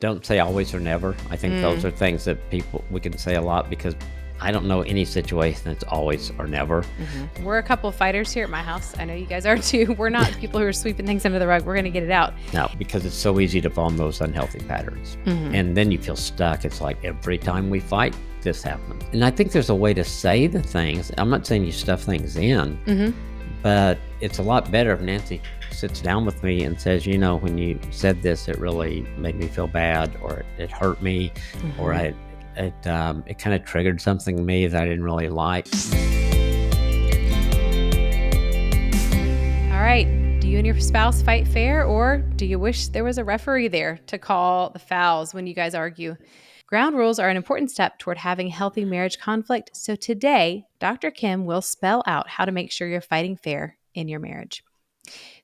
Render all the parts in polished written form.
Don't say always or never. I think those are things that we can say a lot because I don't know any situation that's always or never. We're a couple of fighters here at my house. I know you guys are too. We're not people who are sweeping things under the rug. We're going to get it out. No, because it's so easy to fall in those unhealthy patterns. And then you feel stuck. It's like every time we fight, this happens. And I think there's a way to say the things. I'm not saying you stuff things in, but it's a lot better if Nancy sits down with me and says, when you said this, it really made me feel bad, or it hurt me, or it kind of triggered something in me that I didn't really like. All right. Do you and your spouse fight fair, or do you wish there was a referee there to call the fouls when you guys argue? Ground rules are an important step toward having healthy marriage conflict. So today, Dr. Kim will spell out how to make sure you're fighting fair in your marriage.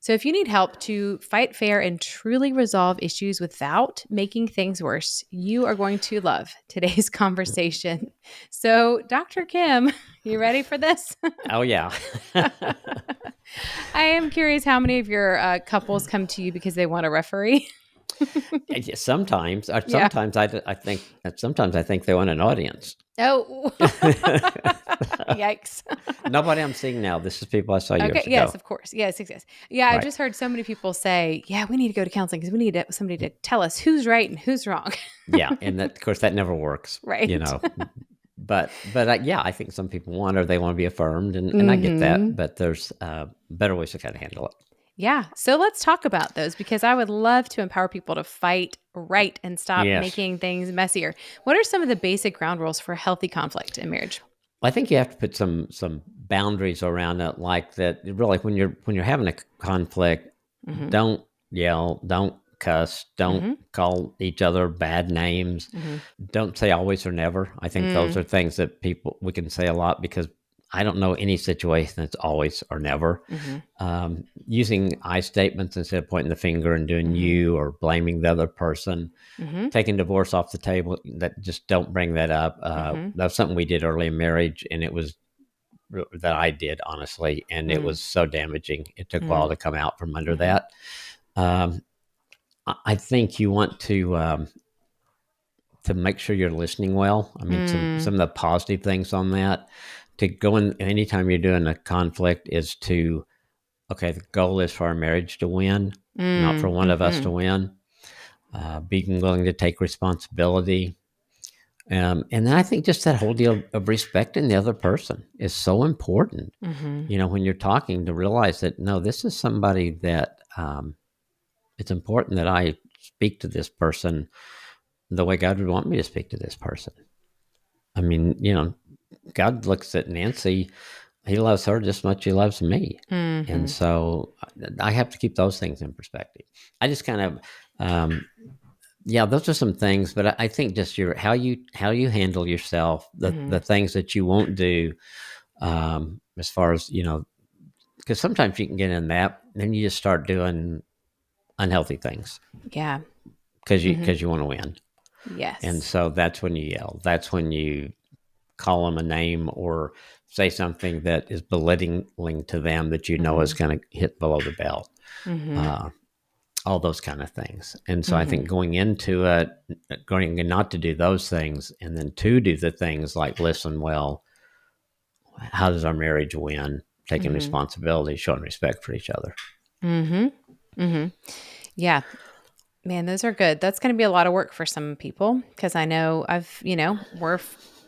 So if you need help to fight fair and truly resolve issues without making things worse, you are going to love today's conversation. So Dr. Kim, you ready for this? Oh, yeah. I am curious how many of your couples come to you because they want a referee? Sometimes, I think they want an audience. Oh, yikes. Nobody I'm seeing now. This is people I saw years ago. Yes, of course. Yes. Yeah, Right. I've just heard so many people say, yeah, we need to go to counseling because we need somebody to tell us who's right and who's wrong. Yeah, and of course, that never works. Right. But I think some people want, or they want to be affirmed, and I get that, but there's better ways to kind of handle it. Yeah. So let's talk about those, because I would love to empower people to fight right and stop making things messier. What are some of the basic ground rules for healthy conflict in marriage? I think you have to put some boundaries around it, like that. Really, when you're having a conflict, don't yell, don't cuss, don't call each other bad names, don't say always or never. I think those are things that we can say a lot because I don't know any situation that's always or never. Using I statements instead of pointing the finger and doing you or blaming the other person. Taking divorce off the table, that just don't bring that up. That was something we did early in marriage, and it was that I did, honestly, and it was so damaging. It took a while to come out from under that. I think you want to make sure you're listening well. I mean, some of the positive things on that. To go in anytime you're doing a conflict is the goal is for our marriage to win, not for one of us to win. Being willing to take responsibility. And then I think just that whole deal of respecting the other person is so important. When you're talking, to realize that, no, this is somebody that it's important that I speak to this person the way God would want me to speak to this person. I mean, God looks at Nancy, he loves her just as much as he loves me. And so I have to keep those things in perspective. I just kind of, those are some things, but I think just how you handle yourself, the things that you won't do, as far as, because sometimes you can get in that, then you just start doing unhealthy things. Yeah. Because you want to win. Yes. And so that's when you yell. That's when you call them a name or say something that is belittling to them that is going to hit below the belt. All those kind of things. And so I think going into it, going not to do those things, and then to do the things like listen well, how does our marriage win? Taking responsibility, showing respect for each other. Yeah. Man, those are good. That's going to be a lot of work for some people, because I know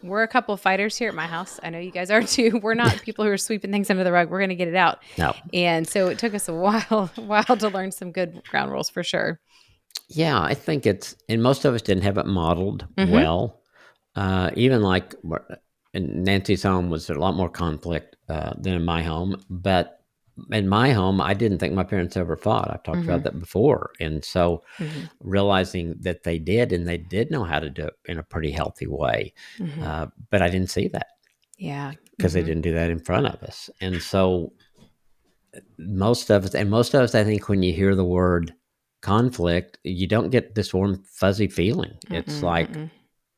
we're a couple of fighters here at my house. I know you guys are too. We're not people who are sweeping things under the rug. We're going to get it out. No. And so it took us a while to learn some good ground rules for sure. Yeah, I think and most of us didn't have it modeled well. Even like in Nancy's home was a lot more conflict than in my home. But in my home, I didn't think my parents ever fought. I've talked about that before. And so realizing that they did, and they did know how to do it in a pretty healthy way. But I didn't see that. Yeah. Because they didn't do that in front of us. And so most of us, I think when you hear the word conflict, you don't get this warm, fuzzy feeling. It's like,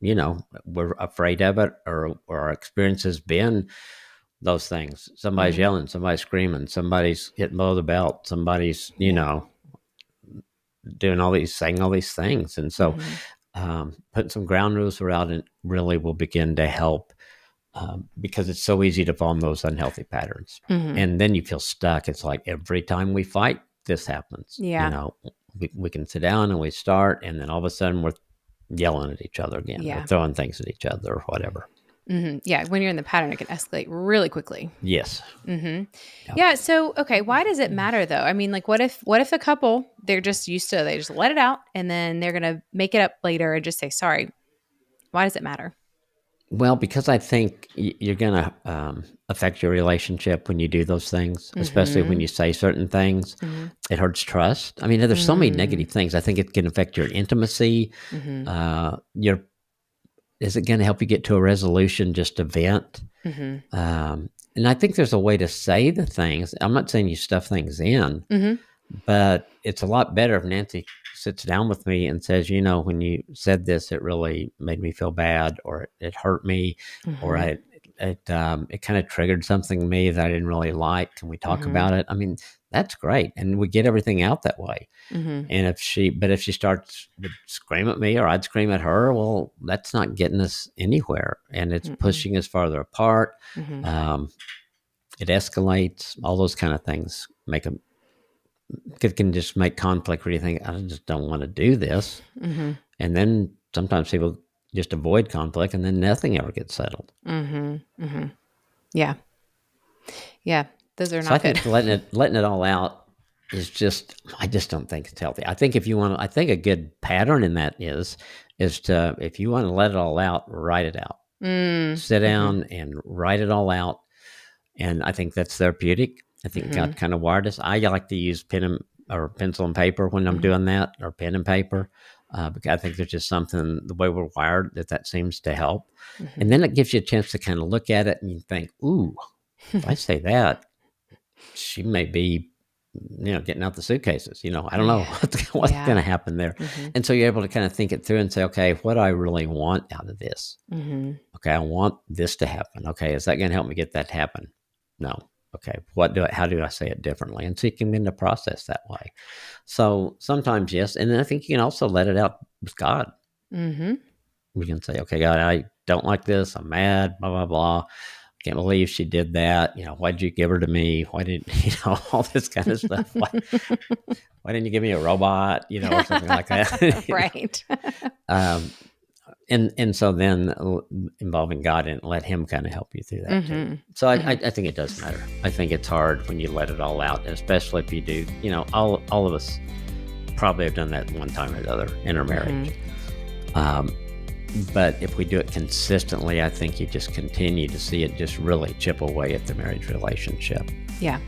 we're afraid of it, or our experience has been those things. Somebody's yelling, somebody's screaming, somebody's hitting below the belt, somebody's, saying all these things. And so putting some ground rules around it really will begin to help, because it's so easy to fall in those unhealthy patterns. And then you feel stuck. It's like every time we fight, this happens. Yeah. We can sit down and we start, and then all of a sudden we're yelling at each other again, or throwing things at each other or whatever. Yeah. When you're in the pattern, it can escalate really quickly. Yes. Yeah. So, okay. Why does it matter though? I mean, like what if a couple, they just let it out and then they're going to make it up later and just say, sorry. Why does it matter? Well, because I think you're going to affect your relationship when you do those things, especially when you say certain things. It hurts trust. I mean, there's so many negative things. I think it can affect your intimacy. Is it going to help you get to a resolution, just a vent? And I think there's a way to say the things. I'm not saying you stuff things in, but it's a lot better if Nancy sits down with me and says, when you said this, it really made me feel bad, or it hurt me, or it kind of triggered something in me that I didn't really like. Can we talk about it? I mean, that's great. And we get everything out that way. And if she starts to scream at me, or I'd scream at her, well, that's not getting us anywhere. And it's pushing us farther apart. It escalates. All those kind of things it can just make conflict where you think, I just don't want to do this. And then sometimes people just avoid conflict, and then nothing ever gets settled. Yeah. Yeah. Those are So not I good. think letting it all out is I just don't think it's healthy. I think I think a good pattern in that is to, if you want to let it all out, write it out. Sit down and write it all out. And I think that's therapeutic. I think God kind of wired us. I like to use or pencil and paper when I'm doing that, or pen and paper, because I think there's just something, the way we're wired, that seems to help. And then it gives you a chance to kind of look at it and you think, ooh, if I say that, she may be, getting out the suitcases. I don't know what's going to happen there. And so you're able to kind of think it through and say, okay, what do I really want out of this? Okay, I want this to happen. Okay, is that going to help me get that to happen? No. Okay, how do I say it differently? And so you can begin to process that way. So sometimes, yes. And then I think you can also let it out with God. We can say, okay, God, I don't like this. I'm mad, blah, blah, blah. Can't believe she did that. Why'd you give her to me? Why didn't, all this kind of stuff. Why didn't you give me a robot, or something like that? Right. And so then involving God and let him kind of help you through that too. So I think it does matter. I think it's hard when you let it all out, especially if you do, all of us probably have done that one time or another in our marriage. But if we do it consistently, I think you just continue to see it just really chip away at the marriage relationship. Yeah.